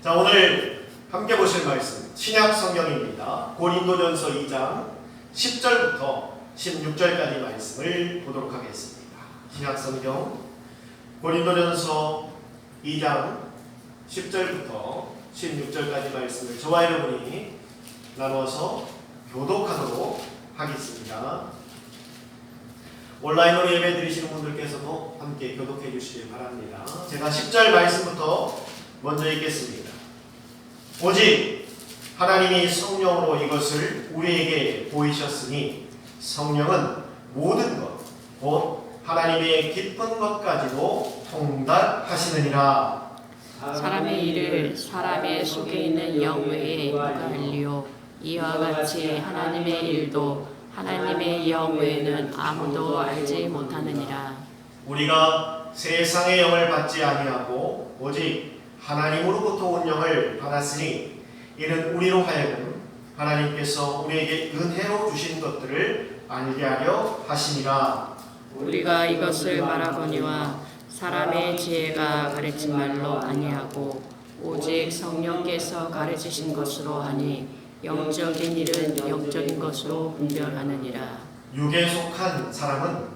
자, 오늘 함께 보실 말씀 신약 성경입니다. 고린도전서 2장 10절부터 16절까지 말씀을 보도록 하겠습니다. 신약 성경 고린도전서 2장 10절부터 16절까지 말씀을 저와 여러분이 나눠서 교독하도록 하겠습니다. 온라인으로 예배 드리시는 분들께서도 함께 교독해 주시길 바랍니다. 제가 10절 말씀부터 먼저 읽겠습니다. 오직 하나님이 성령으로 이것을 우리에게 보이셨으니 성령은 모든 것, 곧 하나님의 깊은 것까지도 통달하시느니라. 사람의 일을 사람의 속에 있는 영 외에 누가 알리요? 이와 같이 하나님의 일도 하나님의 영 외에는 아무도 알지 못하느니라. 우리가 세상의 영을 받지 아니하고 오직 하나님으로부터 온 영을 받았으니 이는 우리로 하여금 하나님께서 우리에게 은혜로 주신 것들을 알게 하려 하심이라. 우리가 이것을 말하거니와 사람의 지혜가 가르친 말로 아니하고 오직 성령께서 가르치신 것으로 하니 영적인 일은 영적인 것으로 분별하느니라. 육에 속한 사람은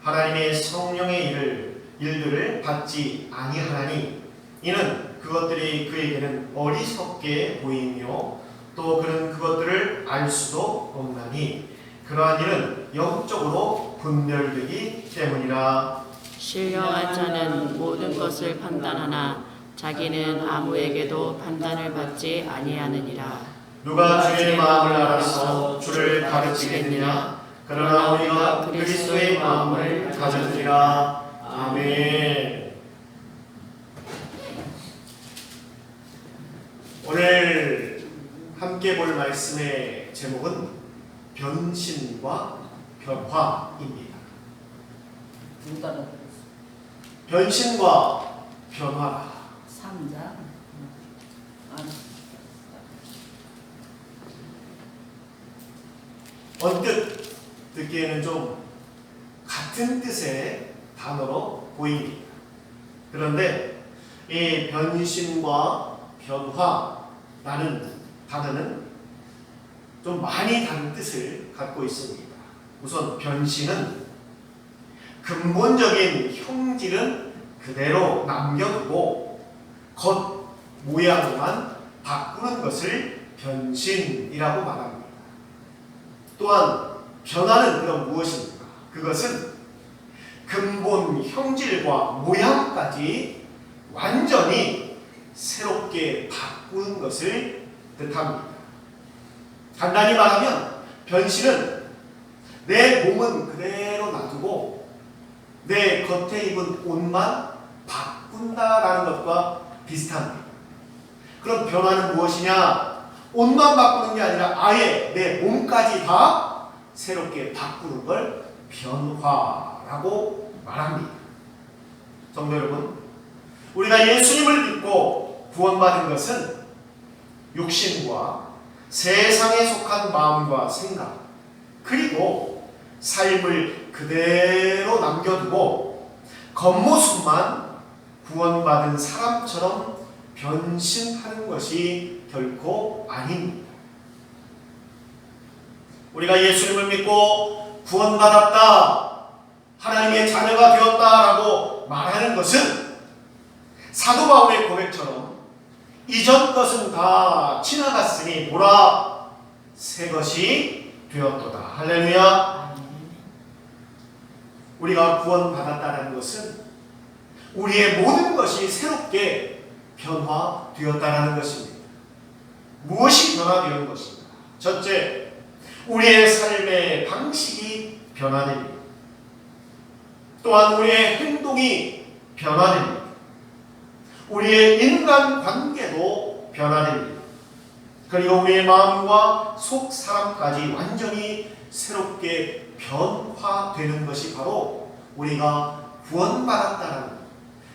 하나님의 성령의 일들을 받지 아니하나니 이는 그것들이 그에게는 어리석게 보이며 또 그는 그것들을 알 수도 없나니 그러한 일은 영적으로 분별되기 때문이라. 신령한 자는 모든 것을 판단하나 자기는 아무에게도 판단을 받지 아니하느니라. 누가 주의 마음을 알아서 주를 가르치겠느냐? 그러나 우리가 그리스도의 마음을 가졌느니라. 아멘. 오늘 함께 볼 말씀의 제목은 변신과 변화입니다. 변신과 변화. 3장. 언뜻 듣기에는 좀 같은 뜻의 단어로 보입니다. 그런데 이 변신과 변화라는 단어는 좀 많이 다른 뜻을 갖고 있습니다. 우선 변신은 근본적인 형질은 그대로 남겨두고 겉 모양만 바꾸는 것을 변신이라고 말합니다. 또한 변화는 그럼 무엇입니까? 그것은 근본 형질과 모양까지 완전히 새롭게 바꾸는 것을 뜻합니다. 간단히 말하면 변신은 내 몸은 그대로 놔두고 내 겉에 입은 옷만 바꾼다라는 것과 비슷합니다. 그럼 변화는 무엇이냐? 옷만 바꾸는 게 아니라 아예 내 몸까지 다 새롭게 바꾸는 걸 변화라고 말합니다. 성도 여러분, 우리가 예수님을 믿고 구원받은 것은 육신과 세상에 속한 마음과 생각 그리고 삶을 그대로 남겨두고 겉모습만 구원받은 사람처럼 변신하는 것이 결코 아닙니다. 우리가 예수님을 믿고 구원받았다, 하나님의 자녀가 되었다라고 말하는 것은 사도 바울의 고백처럼 이전 것은 다 지나갔으니 보라 새 것이 되었도다. 할렐루야. 우리가 구원받았다는 것은 우리의 모든 것이 새롭게 변화되었다는 것입니다. 무엇이 변화되는 것입니까? 첫째, 우리의 삶의 방식이 변화됩니다. 또한 우리의 행동이 변화됩니다. 우리의 인간관계도 변화됩니다. 그리고 우리의 마음과 속 사람까지 완전히 새롭게 변화되는 것이 바로 우리가 구원받았다는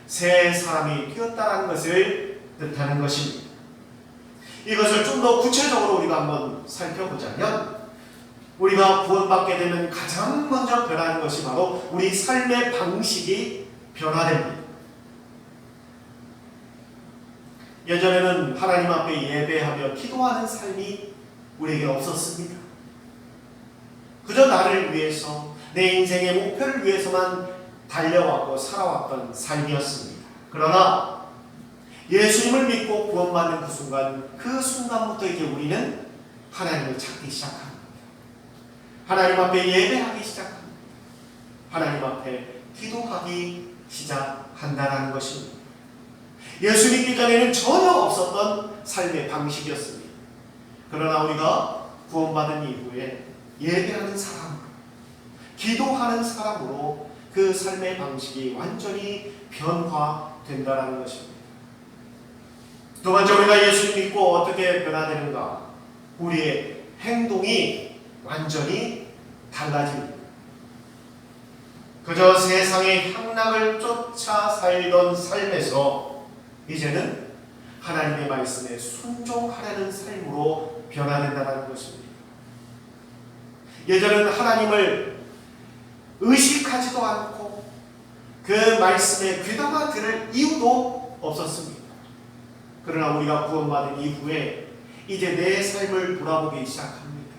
새 사람이 되었다는 것을 뜻하는 것입니다. 이것을 좀 더 구체적으로 우리가 한번 살펴보자면 우리가 구원받게 되면 가장 먼저 변하는 것이 바로 우리 삶의 방식이 변화됩니다. 예전에는 하나님 앞에 예배하며 기도하는 삶이 우리에게 없었습니다. 그저 나를 위해서, 내 인생의 목표를 위해서만 달려왔고 살아왔던 삶이었습니다. 그러나 예수님을 믿고 구원받는 그 순간부터 이제 우리는 하나님을 찾기 시작합니다. 하나님 앞에 예배하기 시작합니다. 하나님 앞에 기도하기 시작한다는 것입니다. 예수 믿기 전에는 전혀 없었던 삶의 방식이었습니다. 그러나 우리가 구원받은 이후에 예배하는 사람으로, 기도하는 사람으로 그 삶의 방식이 완전히 변화된다는 것입니다. 두 번째, 우리가 예수를 믿고 어떻게 변화되는가? 우리의 행동이 완전히 달라집니다. 그저 세상의 향락을 쫓아 살던 삶에서 이제는 하나님의 말씀에 순종하려는 삶으로 변화된다는 것입니다. 예전에는 하나님을 의식하지도 않고 그 말씀에 귀담아 들을 이유도 없었습니다. 그러나 우리가 구원받은 이후에 이제 내 삶을 돌아보기 시작합니다.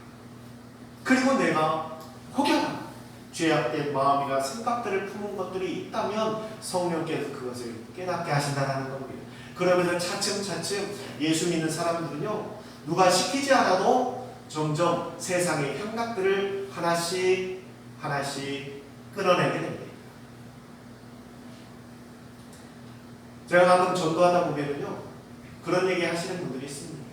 그리고 내가 혹여나 죄악된 마음이나 생각들을 품은 것들이 있다면 성령께서 그것을 깨닫게 하신다는 겁니다. 그러면서 차츰차츰 예수 믿는 사람들은요, 누가 시키지 않아도 점점 세상의 향락들을 하나씩 끊어내게 됩니다. 제가 가끔 전도하다 보면요, 그런 얘기 하시는 분들이 있습니다.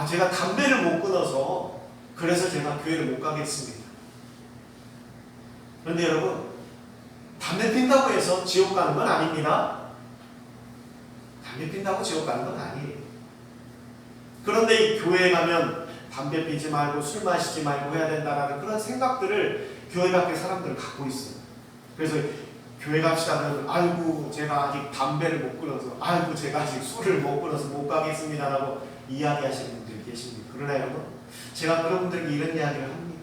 제가 담배를 못 끊어서 그래서 제가 교회를 못 가겠습니다. 그런데 여러분, 담배 핀다고 해서 지옥 가는 건 아닙니다. 담배 핀다고 지옥 가는 건 아니에요. 그런데 이 교회에 가면 담배 피지 말고 술 마시지 말고 해야 된다는 그런 생각들을 교회 밖에 사람들은 갖고 있어요. 그래서 교회 갑시다 그러면 아이고 제가 아직 담배를 못 끊어서, 아이고 제가 아직 술을 못 끊어서 못 가겠습니다라고 이야기하시는 분들이 계십니다. 그러나 여러분, 제가 그런 분들에게 이런 이야기를 합니다.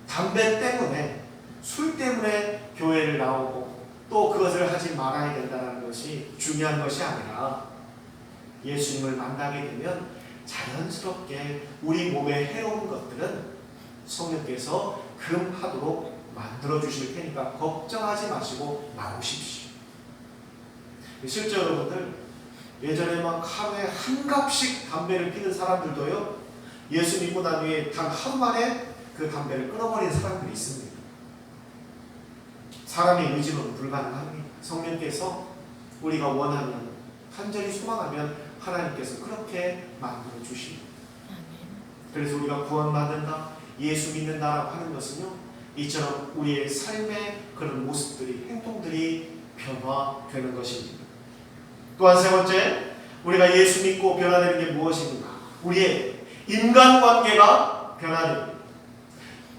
담배 때문에, 술 때문에 교회를 나오고 또 그것을 하지 말아야 된다는 것이 중요한 것이 아니라 예수님을 만나게 되면 자연스럽게 우리 몸에 해로운 것들은 성령께서 금하도록 만들어 주실 테니까 걱정하지 마시고 나오십시오. 실제 여러분들, 예전에 막 하루에 한 갑씩 담배를 피는 사람들도요, 예수 믿고 난 후에 단 하루 만에 그 담배를 끊어버리는 사람들이 있습니다. 사람의 의지로는 불가능합니다. 성령께서 우리가 원하면, 간절히 소망하면 하나님께서 그렇게 만들어 주십니다. 그래서 우리가 구원받는다, 예수 믿는다라고 하는 것은요, 이처럼 우리의 삶의 그런 모습들이, 행동들이 변화되는 것입니다. 또한 세 번째, 우리가 예수 믿고 변화되는 게 무엇인가? 우리의 인간관계가 변화됩니다.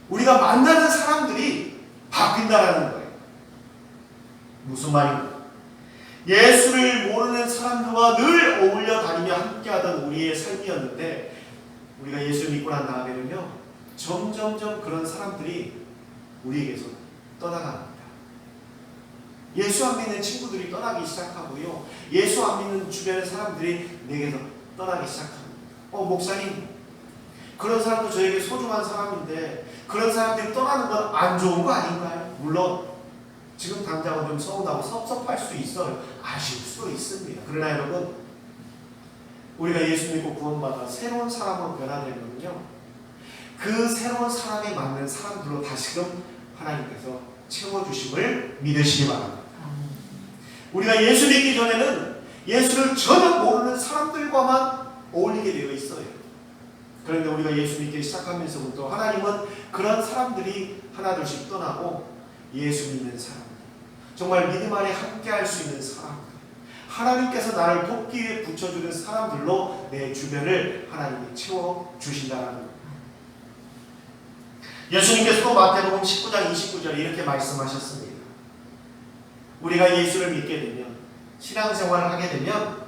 우리가 만나는 사람들이 바뀐다라는 거예요. 무슨 말인가? 예수를 모르는 사람들과 늘 어울려 다니며 함께하던 우리의 삶이었는데, 우리가 예수를 믿고 난 다음에는요, 점점점 그런 사람들이 우리에게서 떠나갑니다. 예수 안 믿는 친구들이 떠나기 시작하고요, 예수 안 믿는 주변의 사람들이 내게서 떠나기 시작합니다. 목사님, 그런 사람도 저에게 소중한 사람인데 그런 사람들이 떠나는 건 안 좋은 거 아닌가요? 물론 지금 당장은 좀 서운하고 섭섭할 수 있어요. 아쉬울 수도 있습니다. 그러나 여러분, 우리가 예수 믿고 구원받아 새로운 사람으로 변화되면요, 그 새로운 사람에 맞는 사람들로 다시금 하나님께서 채워주심을 믿으시기 바랍니다. 우리가 예수 믿기 전에는 예수를 전혀 모르는 사람들과만 어울리게 되어 있어요. 그런데 우리가 예수 믿기 시작하면서부터 하나님은 그런 사람들이 하나둘씩 떠나고 예수 믿는 사람들, 정말 믿음 안에 함께할 수 있는 사람들, 하나님께서 나를 돕기 위해 붙여주는 사람들로 내 주변을 하나님이 채워주신다는 겁니다. 예수님께서도 마태복음 19장 29절에 이렇게 말씀하셨습니다. 우리가 예수를 믿게 되면, 신앙생활을 하게 되면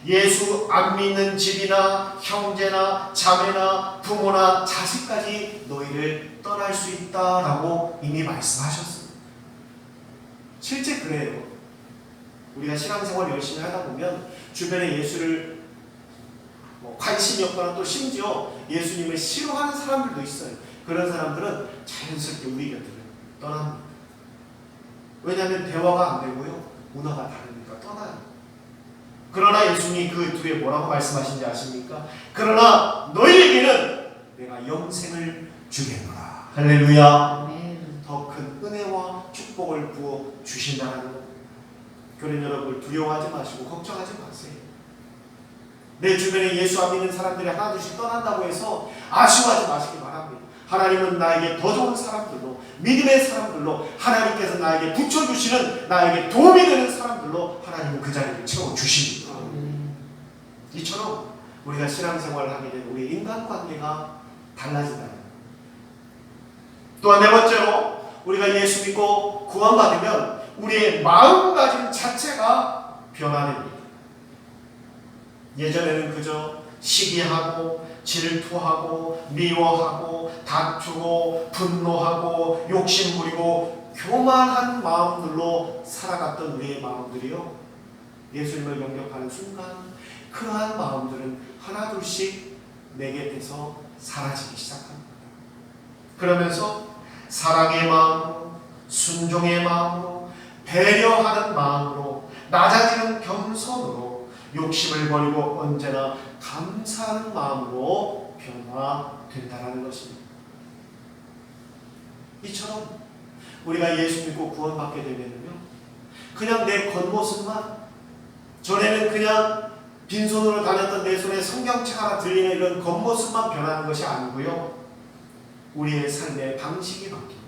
예수 안 믿는 집이나 형제나 자매나 부모나 자식까지 너희를 떠날 수 있다라고 이미 말씀하셨습니다. 실제 그래요. 우리가 신앙생활 열심히 하다 보면 주변에 예수를 관심이 없거나 또 심지어 예수님을 싫어하는 사람들도 있어요. 그런 사람들은 자연스럽게 우리 곁을 떠납니다. 왜냐하면 대화가 안 되고요, 문화가 다르니까 떠나요. 그러나 예수님이 그 뒤에 뭐라고 말씀하신지 아십니까? 그러나 너희에게는 내가 영생을 주겠노라. 할렐루야. 더 큰 은혜와 축복을 부어 주신다는 것. 그런 여러분 두려워하지 마시고 걱정하지 마세요. 내 주변에 예수 안 믿는 사람들이 하나둘씩 떠난다고 해서 아쉬워하지 마시기 바랍니다. 하나님은 나에게 더 좋은 사람들로, 믿음의 사람들로, 하나님께서 나에게 붙여주시는, 나에게 도움이 되는 사람들로 하나님은 그 자리를 채워주십니다. 이처럼 우리가 신앙생활을 하게 되면 우리 인간관계가 달라진다. 또한 네 번째로 우리가 예수 믿고 구원받으면 우리의 마음가짐 자체가 변화됩니다. 예전에는 그저 시기하고 질투하고 미워하고 다투고 분노하고 욕심부리고 교만한 마음들로 살아갔던 우리의 마음들이요, 예수님을 영접하는 순간 그러한 마음들은 하나둘씩 내 곁에서 사라지기 시작합니다. 그러면서 사랑의 마음으로, 순종의 마음으로, 배려하는 마음으로, 낮아지는 겸손으로, 욕심을 버리고 언제나 감사하는 마음으로 변화된다는 것입니다. 이처럼 우리가 예수 믿고 구원받게 되면요, 그냥 내 겉모습만, 전에는 그냥 빈손으로 다녔던 내 손에 성경책 하나 들리는 이런 겉모습만 변하는 것이 아니고요, 우리의 삶의 방식이 바뀌고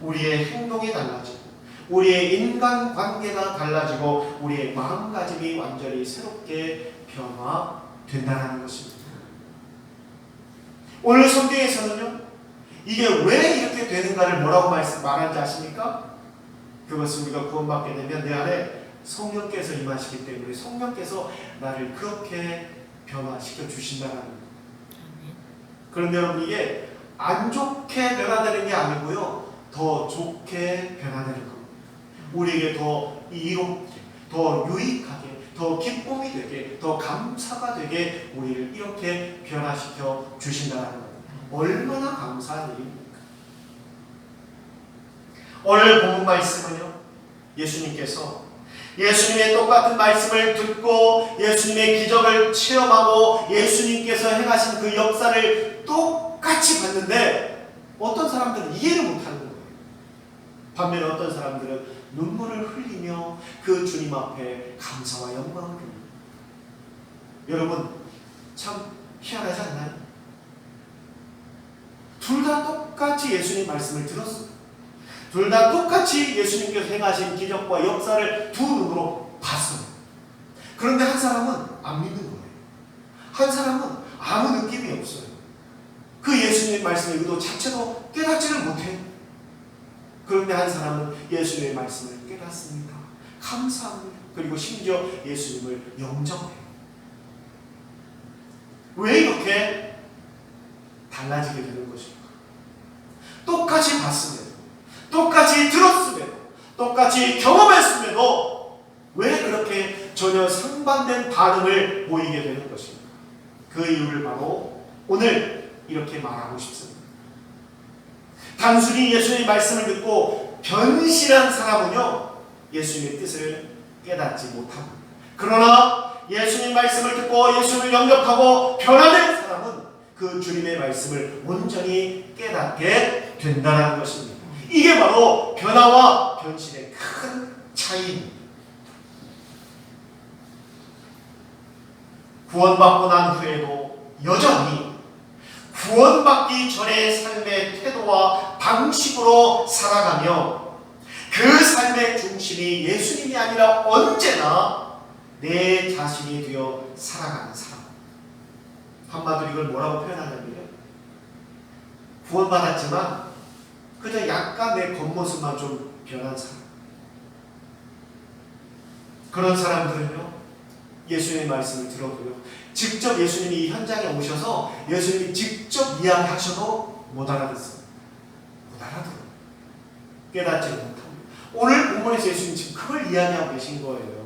우리의 행동이 달라지고 우리의 인간관계가 달라지고 우리의 마음가짐이 완전히 새롭게 변화된다는 것입니다. 오늘 성경에서는요, 이게 왜 이렇게 되는가를 뭐라고 말하는지 아십니까? 그것은 우리가 구원받게 되면 내 안에 성령께서 임하시기 때문에 성령께서 나를 그렇게 변화시켜 주신다는 거예요. 그런데 여러분, 이게 안 좋게 변화되는 게 아니고요, 더 좋게 변화되는 겁니다. 우리에게 더 이롭게, 더 유익하게, 더 기쁨이 되게, 더 감사가 되게 우리를 이렇게 변화시켜 주신다는 겁니다. 얼마나 감사한 일입니까? 오늘 본문 말씀은요, 예수님께서 예수님의 똑같은 말씀을 듣고 예수님의 기적을 체험하고 예수님께서 행하신 그 역사를 똑같이 봤는데 어떤 사람들은 이해를 못하는 거예요. 반면에 어떤 사람들은 눈물을 흘리며 그 주님 앞에 감사와 영광을 드립니다. 여러분, 참 희한하지 않나요? 둘 다 똑같이 예수님 말씀을 들었어요. 둘 다 똑같이 예수님께서 행하신 기적과 역사를 두 눈으로 봤어요. 그런데 한 사람은 안 믿는 거예요. 한 사람은 아무 느낌이 없어요. 그 예수님의 말씀의 의도 자체도 깨닫지를 못해요. 그런데 한 사람은 예수님의 말씀을 깨닫습니다. 감사합니다. 그리고 심지어 예수님을 영접해요. 왜 이렇게 달라지게 되는 것일까? 똑같이 봤음에도, 똑같이 들었음에도, 똑같이 경험했음에도 왜 그렇게 전혀 상반된 반응을 보이게 되는 것입니까? 그 이유를 바로 오늘 이렇게 말하고 싶습니다. 단순히 예수님의 말씀을 듣고 변신한 사람은요, 예수님의 뜻을 깨닫지 못합니다. 그러나 예수님 말씀을 듣고 예수님을 영접하고 변화된 사람은 그 주님의 말씀을 온전히 깨닫게 된다는 것입니다. 이게 바로 변화와 변신의 큰 차이입니다. 구원받고 난 후에도 여전히 구원받기 전의 삶의 태도와 방식으로 살아가며 그 삶의 중심이 예수님이 아니라 언제나 내 자신이 되어 살아가는 사람. 한마디로 이걸 뭐라고 표현하냐면요, 구원받았지만 그저 약간 내 겉모습만 좀 변한 사람. 그런 사람들은요, 예수님의 말씀을 들어도요, 직접 예수님이 이 현장에 오셔서 예수님이 직접 이야기하셔도 못 알아듣습니다. 못 알아들어요. 깨닫지 못합니다. 오늘 본문에서 예수님 지금 그걸 이야기하고 계신 거예요.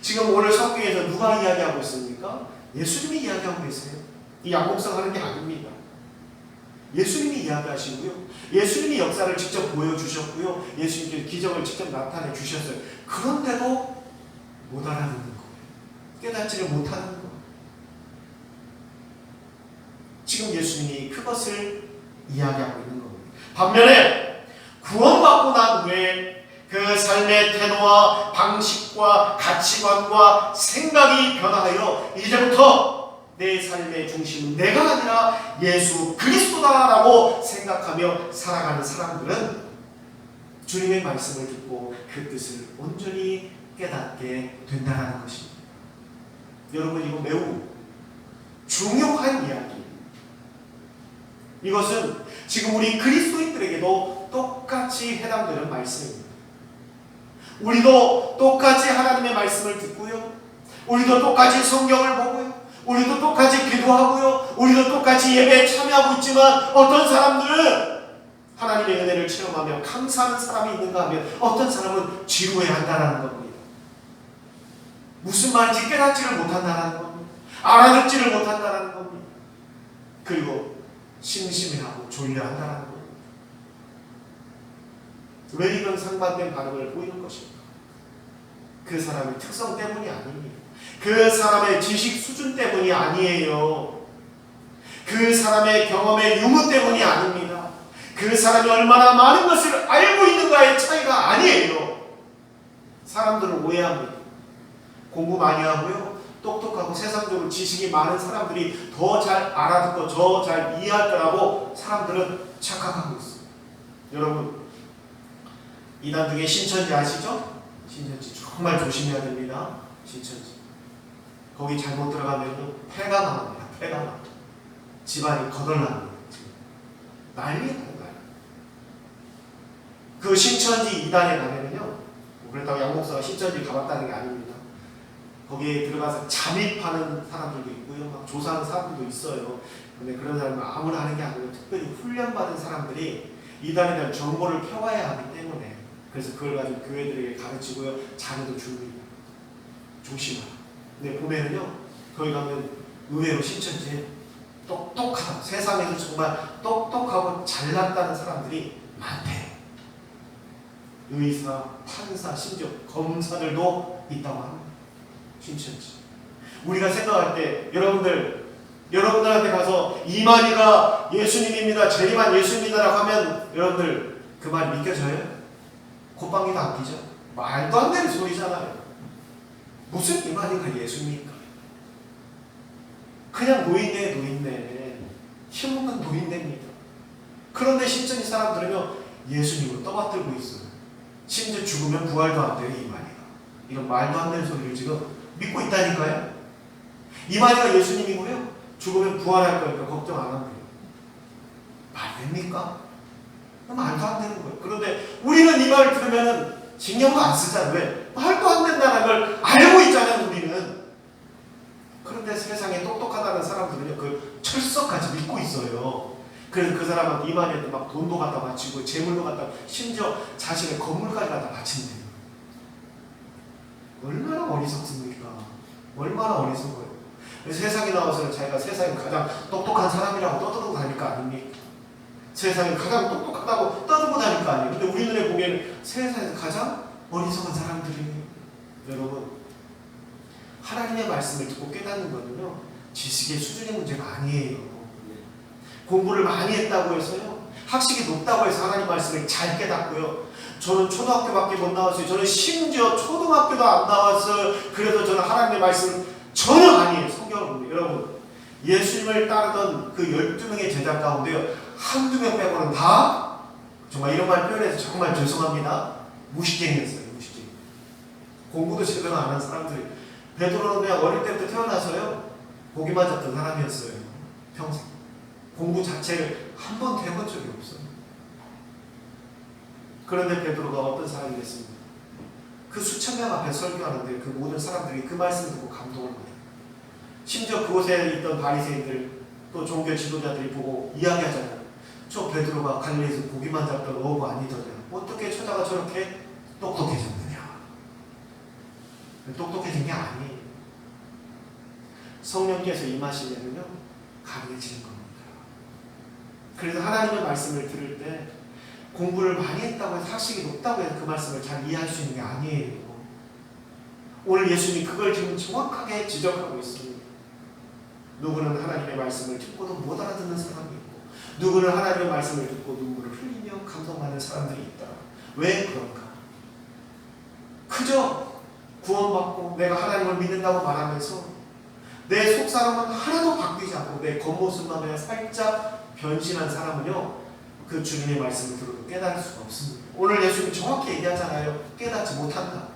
지금 오늘 성경에서 누가 이야기하고 있습니까? 예수님이 이야기하고 계세요. 이 양목성 하는 게 아닙니다. 예수님이 이야기하시고요. 예수님이 역사를 직접 보여주셨고요. 예수님께서 기적을 직접 나타내 주셨어요. 그런데도 못 알아듣는 거예요. 깨닫지를 못하는 거예요. 지금 예수님이 그것을 이야기하고 있는 겁니다. 반면에 구원받고 난 후에 그 삶의 태도와 방식과 가치관과 생각이 변화하여 이제부터 내 삶의 중심은 내가 아니라 예수 그리스도다라고 생각하며 살아가는 사람들은 주님의 말씀을 듣고 그 뜻을 온전히 깨닫게 된다는 것입니다. 여러분, 이거 매우 중요한 이야기예요. 이것은 지금 우리 그리스도인들에게도 똑같이 해당되는 말씀입니다. 우리도 똑같이 하나님의 말씀을 듣고요. 우리도 똑같이 성경을 보고요. 우리도 똑같이 기도하고요. 우리도 똑같이 예배에 참여하고 있지만 어떤 사람들은 하나님의 은혜를 체험하며 감사하는 사람이 있는가 하면 어떤 사람은 지루해한다는 겁니다. 무슨 말인지 깨닫지를 못한다는 겁니다. 알아듣지를 못한다는 겁니다. 그리고 심심해하고 졸려한다는 겁니다. 왜 이런 상반된 반응을 보이는 것입니까? 그 사람의 특성 때문이 아닙니다. 그 사람의 지식 수준 때문이 아니에요. 그 사람의 경험의 유무 때문이 아닙니다. 그 사람이 얼마나 많은 것을 알고 있는가의 차이가 아니에요. 사람들을 오해합니다. 공부 많이 하고요. 똑똑하고 세상적으로 지식이 많은 사람들이 더 잘 알아듣고 더 잘 이해할 거라고 사람들은 착각하고 있어요. 여러분, 이단 중에 신천지 아시죠? 신천지 정말 조심해야 됩니다. 신천지. 거기 잘못 들어가면 폐가 나옵니다. 폐가 나. 집안이 거덜납니다. 난리가 나요. 그 신천지 이단에 가면요. 그렇다고 양목사가 신천지 가봤다는 게 아닙니다. 거기에 들어가서 잠입하는 사람들도 있고요. 막 조사하는 사람들도 있어요. 근데 그런 사람은 아무나 하는 게 아니고 특별히 훈련받은 사람들이 이단에 대한 정보를 펴와야 하기 때문에 그래서 그걸 가지고 교회들에게 가르치고요. 자료도 줍니다. 조심하라. 근데 보면은요. 거기 가면 의외로 신천지에 똑똑하다. 세상에서 정말 똑똑하고 잘났다는 사람들이 많대요. 의사, 판사, 심지어 검사들도 있다고 합니다. 신천지. 우리가 생각할 때 여러분들한테 가서 이만희가 예수님입니다. 제리만 예수님이다라고 하면 여러분들 그 말 믿겨져요? 콧방귀도 안 끼죠? 말도 안 되는 소리잖아요. 무슨 이만희가 예수입니까? 그냥 노인네. 힘없는 노인네입니다. 그런데 신천지 사람들은요 예수님을 떠받들고 있어요. 심지어 죽으면 부활도 안 돼요. 이만희가. 이런 말도 안 되는 소리를 지금 믿고 있다니까요. 이만희가 예수님이고요. 죽으면 부활할 거니까 걱정 안 합니다. 말 됩니까? 말도 안 되는 거예요. 그런데 우리는 이 말을 들으면 신경도 안 쓰잖아요. 왜? 말도 안 된다는 걸 알고 있잖아요. 우리는. 그런데 세상에 똑똑하다는 사람들은요 그 철석같이 믿고 있어요. 그래서 그 사람은 이만희한테 막 돈도 갖다 바치고 재물도 갖다 심지어 자신의 건물까지 갖다 바친대요. 얼마나 어리석습니까? 얼마나 어리석어요. 세상에 나와서는 자기가 세상에 가장 똑똑한 사람이라고 떠들고 다닐 거 아닙니까? 세상에 가장 똑똑하다고 떠들고 다닐 거 아니에요. 근데 우리 눈에 보기에는 세상에서 가장 어리석은 사람들이에요. 여러분, 하나님의 말씀을 듣고 깨닫는 거는요 지식의 수준의 문제가 아니에요. 공부를 많이 했다고 해서요 학식이 높다고 해서 하나님 말씀을 잘 깨닫고요. 저는 초등학교밖에 못 나왔어요. 저는 심지어 초등학교도 안 나왔어요. 그래도 저는 하나님의 말씀 전혀 아니에요. 성경을 봅니다. 여러분, 예수님을 따르던 그 12명의 제자 가운데요 한두 명 빼고는 다 정말 이런 말 표현해서 정말 죄송합니다. 무식쟁이였어요. 무식쟁이. 공부도 제대로 안 한 사람들이. 베드로는 그냥 어릴 때부터 태어나서요 보기만 잡던 사람이었어요. 평생. 공부 자체를 한 번도 해본 적이 없어요. 그런데 베드로가 어떤 사람이 됐습니다. 그 수천 명 앞에 설교하는데 그 모든 사람들이 그 말씀 듣고 감동을 받아요. 심지어 그곳에 있던 바리새인들 또 종교 지도자들이 보고 이야기하잖아요. 저 베드로가 갈릴리에서 고기만 잡던 어부 아니더냐. 어떻게 처자가 저렇게 똑똑해졌느냐. 똑똑해진 게 아니에요. 성령께서 임하시면요 가능해지는 겁니다. 그래서 하나님의 말씀을 들을 때 공부를 많이 했다고 해서 학식이 높다고 해서 그 말씀을 잘 이해할 수 있는 게 아니에요. 오늘 예수님이 그걸 지금 정확하게 지적하고 있습니다. 누구는 하나님의 말씀을 듣고도 못 알아듣는 사람이 있고, 누구는 하나님의 말씀을 듣고 눈물을 흘리며 감동하는 사람들이 있다. 왜 그런가? 그저 구원받고 내가 하나님을 믿는다고 말하면서 내 속사람은 하나도 바뀌지 않고 내 겉모습만 그냥 살짝 변신한 사람은요 그 주님의 말씀을 들어도 깨달을 수가 없습니다. 오늘 예수님 정확히 얘기하잖아요. 깨닫지 못한다.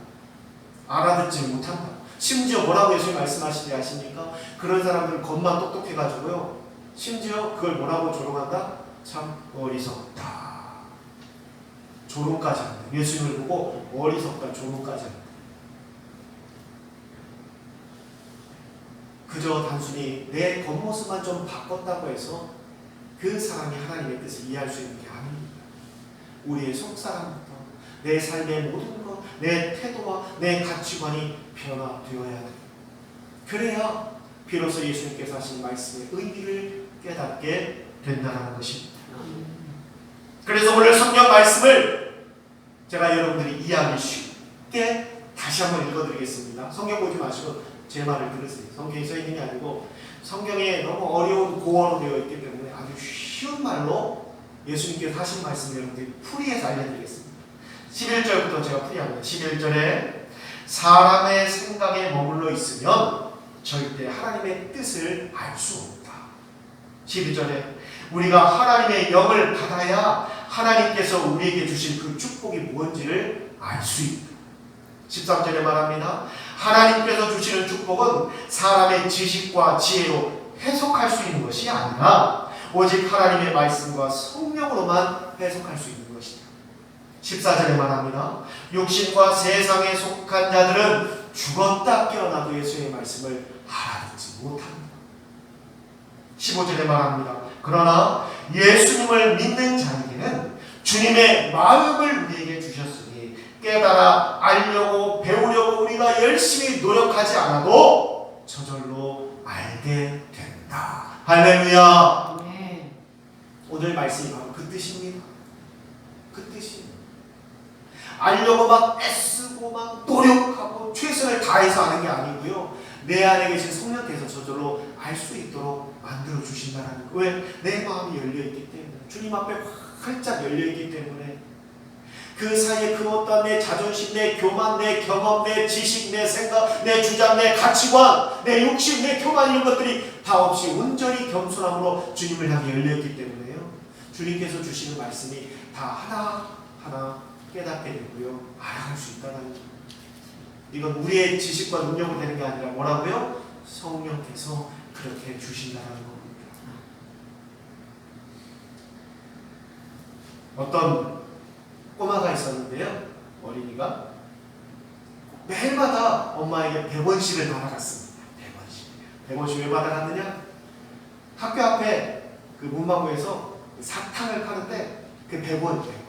알아듣지 못한다. 심지어 뭐라고 예수님 말씀하시지 아십니까? 그런 사람들은 겉만 똑똑해가지고요 심지어 그걸 뭐라고 조롱한다? 참 어리석다. 조롱까지 한다. 예수님을 보고 어리석다 조롱까지 한다. 그저 단순히 내 겉모습만 좀 바꿨다고 해서 그 사람이 하나님의 뜻을 이해할 수 있는 게 아닙니다. 우리의 속사람부터 내 삶의 모든 것, 내 태도와 내 가치관이 변화되어야 돼요. 그래야 비로소 예수님께서 하신 말씀의 의미를 깨닫게 된다는 것입니다. 그래서 오늘 성경 말씀을 제가 여러분들이 이해하기 쉽게 다시 한번 읽어드리겠습니다. 성경 보지 마시고 제 말을 들으세요. 성경에 써 있는 게 아니고 성경에 너무 어려운 고어로 되어 있기 때문에 아주 쉬운 말로 예수님께서 하신 말씀을 여러분들이 풀이해서 알려드리겠습니다. 11절부터 제가 풀이합니다. 11절에 사람의 생각에 머물러 있으면 절대 하나님의 뜻을 알 수 없다. 12절에 우리가 하나님의 영을 받아야 하나님께서 우리에게 주신 그 축복이 뭔지를 알 수 있다. 13절에 말합니다. 하나님께서 주시는 축복은 사람의 지식과 지혜로 해석할 수 있는 것이 아니라 오직 하나님의 말씀과 성령으로만 해석할 수 있는 것이다. 14절에 말합니다. 육신과 세상에 속한 자들은 죽었다 깨어나도 예수의 말씀을 알아듣지 못합니다. 15절에 말합니다. 그러나 예수님을 믿는 자에게는 주님의 마음을 우리에게 주셨으니 깨달아 알려고 배우려고 우리가 열심히 노력하지 않아도 저절로 알게 된다. 할렐루야. 네. 오늘 말씀이 바로 그 뜻입니다. 그 뜻이에요. 알려고 막 애쓰고 막 노력하고 최선을 다해서 하는 게 아니고요. 내 안에 계신 성령께서 저절로 알 수 있도록 만들어 주신다는 거. 왜? 내 마음이 열려 있기 때문에, 주님 앞에 활짝 열려 있기 때문에. 그 사이에 그 어떤 내 자존심, 내 교만, 내 경험, 내 지식, 내 생각, 내 주장, 내 가치관, 내 욕심, 내 교만 이런 것들이 다 없이 온전히 겸손함으로 주님을 향해 열려있기 때문에요. 주님께서 주시는 말씀이 다 하나하나 깨닫게 되고요. 알아갈 수 있다는 거죠. 이건 우리의 지식과 능력으로 되는 게 아니라 뭐라고요? 성령께서 그렇게 주신다는 겁니다. 어떤 꼬마가 있었는데요. 어린이가 매일마다 엄마에게 100원씩을 받아갔습니다. 100원씩. 100원씩 왜 받아갔느냐? 학교 앞에 그 문방구에서 사탕을 파는데 그 100원이에요.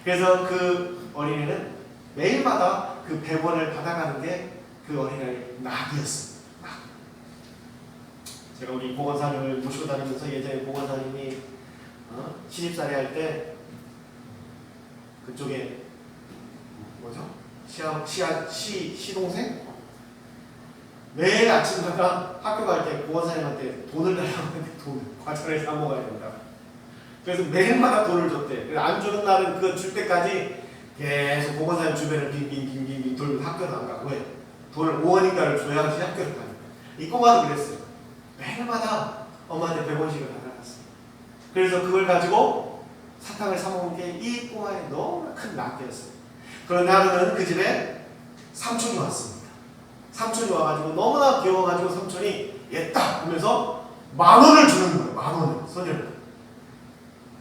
그래서 그 어린이는 매일마다 그 100원을 받아가는 게 그 어린이의 낙이었습니다. 낙. 제가 우리 보건사님을 모시고 다니면서 예전에 보건사님이 신입살이 할 때 그쪽에 뭐죠? 시동생? 매일 아침마다 학교 갈 때 보건사님한테 돈을 달라고 하는데 과자를 사 먹어야 된다. 그래서 매일마다 돈을 줬대. 그래서 안 주는 날은 그 줄 때까지 계속 보건사님 주변을 빙빙빙빙 돌면서 학교를 안 가고. 왜? 돈을 5원인가를 줘야지 학교를 가는 거야. 이 꼬마도 그랬어요. 매일마다 엄마한테 100원씩을 받아갔어요. 그래서 그걸 가지고 사탕을 사 먹은 게 이 꼬마의 너무나 큰 낙이었어요. 그런데 하루는 그 집에 삼촌이 왔습니다. 삼촌이 와가지고 너무나 귀여워가지고 삼촌이 얘딱 하면서 10,000원을 주는 거예요. 10,000원을 소녀를.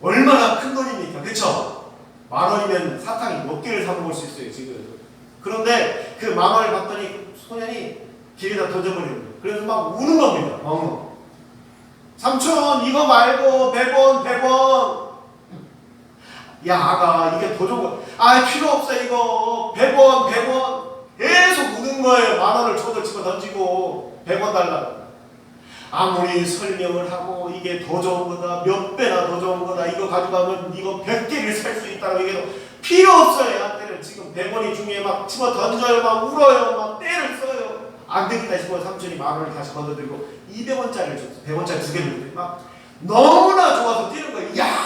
얼마나 큰 돈입니까? 그쵸? 10,000원이면 사탕이 몇 개를 사 먹을 수 있어요 지금. 그런데 그 10,000원을 받더니 소년이 길에다 던져버리는 거예요. 그래서 막 우는 겁니다. 삼촌 이거 말고 100원 100원. 야 아가 이게 더 좋은 거. 아 필요 없어 이거 100원 100원. 계속 우는 거예요. 달라고. 아무리 설명을 하고 이게 더 좋은 거다, 몇 배나 더 좋은 거다, 이거 가져가면 이거 100개를 살 수 있다고 얘기해도 필요 없어요. 애한테는 지금 100원이 중에 막 집어 던져요, 막 울어요, 막 떼를 써요. 안 되겠다 싶어 삼촌이 10,000원을 다시 걷어들고 200원짜리를 줬어. 100원짜리 2개를 줬더니 막 너무나 좋아서 뛰는 거예요. 이야,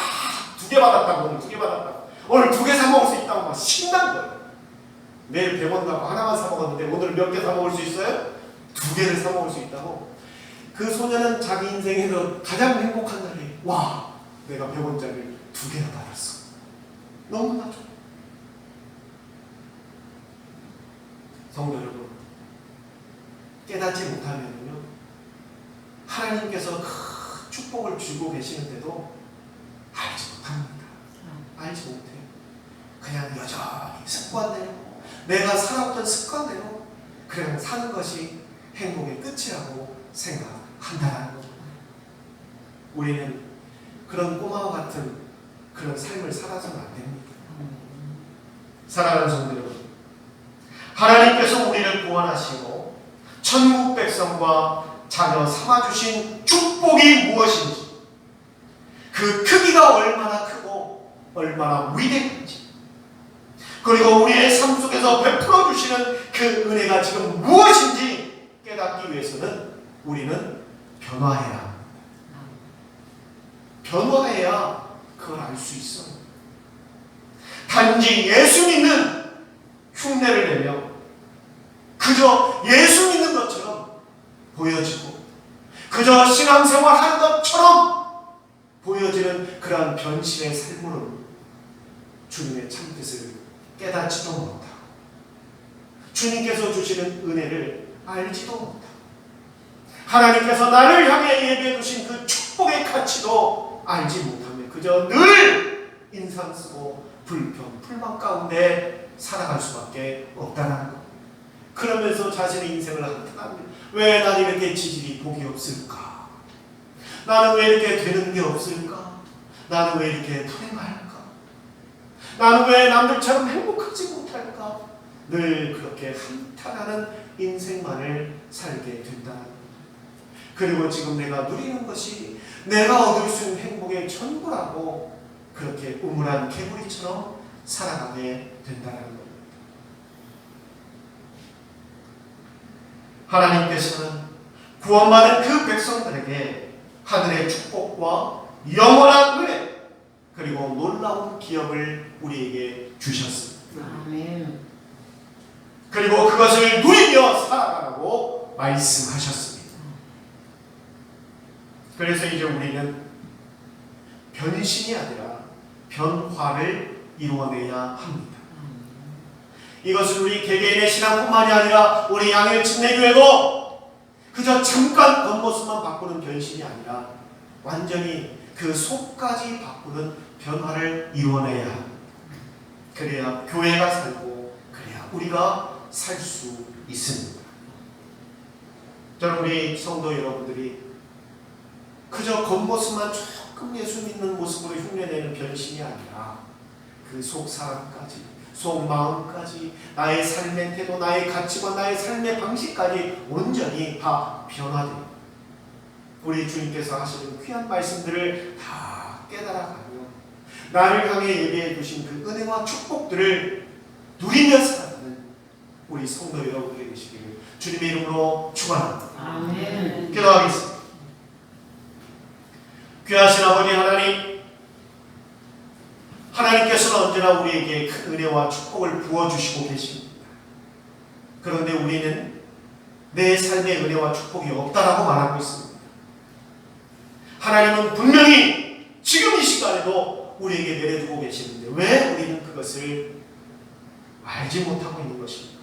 2개 받았다고, 오늘 2개 받았다고. 오늘 2개 사 먹을 수 있다고 막 신난 거예요. 내일 100원 갖고 하나만 사 먹었는데 오늘 몇 개 사 먹을 수 있어요? 2개를 사 먹을 수 있다고. 그 소녀는 자기 인생에서 가장 행복한 날에, 와, 내가 100원짜리를 2개나 받았어. 너무나 좋아. 성도 여러분, 깨닫지 못하면요, 하나님께서 큰 축복을 주고 계시는데도 알지 못합니다. 알지 못해요. 그냥 여전히 습관대로, 내가 살았던 습관대로 그냥 사는 것이 행복의 끝이라고 생각한다는 겁니다. 우리는 그런 꼬마와 같은 그런 삶을 살아서는 안 됩니다. 사랑하는 성도 여러분, 하나님께서 우리를 구원하시고 천국 백성과 자녀 삼아주신 축복이 무엇인지, 그 크기가 얼마나 크고 얼마나 위대한지, 그리고 우리의 삶 속에서 베풀어 주시는 그 은혜가 지금 무엇인지 깨닫기 위해서는 우리는 변화해야 합니다. 변화해야 그걸 알 수 있어요. 단지 예수 믿는 흉내를 내며 그저 예수 믿는 것처럼 보여지고 그저 신앙생활 하는 것처럼 보여지는 그러한 변신의 삶으로 주님의 참뜻을 깨닫지도 못하고 주님께서 주시는 은혜를 알지도 못하고 하나님께서 나를 향해 예배해 두신 그 축복의 가치도 알지 못하며 그저 늘 인상 쓰고 불평, 불만 가운데 살아갈 수밖에 없다는 것. 그러면서 자신의 인생을 한탄합니다. 왜 난 이렇게 지질이 복이 없을까? 나는 왜 이렇게 되는 게 없을까? 나는 왜 이렇게 불행할까? 나는 왜 남들처럼 행복하지 못할까? 늘 그렇게 한탄하는 인생만을 살게 된다는 것. 그리고 지금 내가 누리는 것이 내가 얻을 수 있는 행복의 전부라고 그렇게 우물한 개구리처럼 살아가게 된다는 겁니다. 하나님께서는 구원받은 그 백성들에게 하늘의 축복과 영원한 은혜 그리고 놀라운 기업을 우리에게 주셨습니다. 아멘. 그리고 그것을 누리며 살아가라고 말씀하셨습니다. 그래서 이제 우리는 변신이 아니라 변화를 이루어내야 합니다. 이것은 우리 개개인의 신앙뿐만이 아니라 우리 양일 침례교회도 그저 잠깐 겉모습만 바꾸는 변신이 아니라 완전히 그 속까지 바꾸는 변화를 이루어내야 합니다. 그래야 교회가 살고 그래야 우리가 살 수 있습니다. 저는 우리 성도 여러분들이 그저 겉모습만 조금 예수 믿는 모습으로 흉내내는 변신이 아니라 그 속 사람까지, 속 마음까지, 나의 삶의 태도, 나의 가치관, 나의 삶의 방식까지 온전히 다 변화됩니다. 우리 주님께서 하시는 귀한 말씀들을 다 깨달아가며 나를 향해 예배해 주신 그 은혜와 축복들을 누리며 살아가는 우리 성도 여러분들이 되시기를 주님의 이름으로 축원합니다. 아멘. 기도하겠습니다. 귀하신 아버지 하나님, 하나님께서는 언제나 우리에게 큰 은혜와 축복을 부어주시고 계십니다. 그런데 우리는 내 삶의 은혜와 축복이 없다라고 말하고 있습니다. 하나님은 분명히 지금 이 시간에도 우리에게 내려주고 계시는데 왜 우리는 그것을 알지 못하고 있는 것입니까?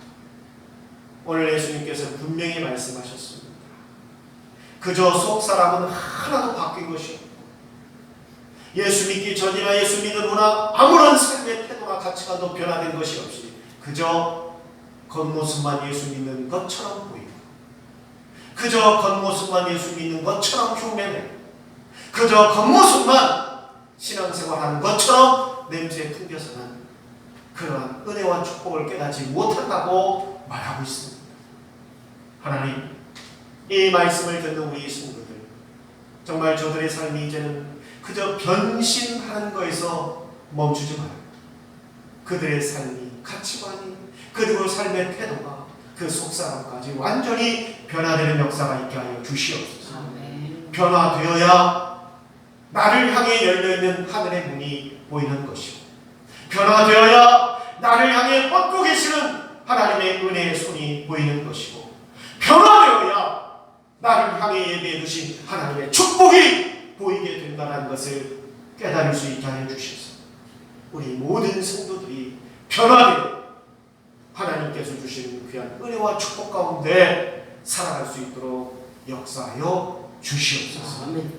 오늘 예수님께서 분명히 말씀하셨습니다. 그저 속 사람은 하나도 바뀐 것이 없고 예수 믿기 전이나 예수 믿는 후나 아무런 삶의 태도나 가치관도 변화된 것이 없이 그저 겉모습만 예수 믿는 것처럼 보이고 그저 겉모습만 예수 믿는 것처럼 흉내내고 그저 겉모습만 신앙생활하는 것처럼 냄새에 풍겨서는 그러한 은혜와 축복을 깨닫지 못한다고 말하고 있습니다. 하나님, 이 말씀을 듣는 우리 성도들, 정말 저들의 삶이 이제는 그저 변신하는 거에서 멈추지 말고 그들의 삶이, 가치관이, 그리고 삶의 태도가 그 속사람까지 완전히 변화되는 역사가 있게 하여 주시옵소서. 아멘. 변화되어야 나를 향해 열려있는 하늘의 문이 보이는 것이고, 변화되어야 나를 향해 뻗고 계시는 하나님의 은혜의 손이 보이는 것이고, 변화되어야 나를 향해 예배해 주신 하나님의 축복이 보이게 된다는 것을 깨달을 수 있게 하여 주셔서 우리 모든 성도들이 변화되어 하나님께서 주신 귀한 은혜와 축복 가운데 살아갈 수 있도록 역사하여 주시옵소서. 아멘.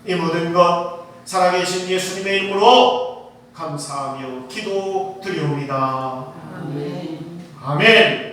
이 모든 것 살아계신 예수님의 이름으로 감사하며 기도드리옵니다. 아멘. 아멘.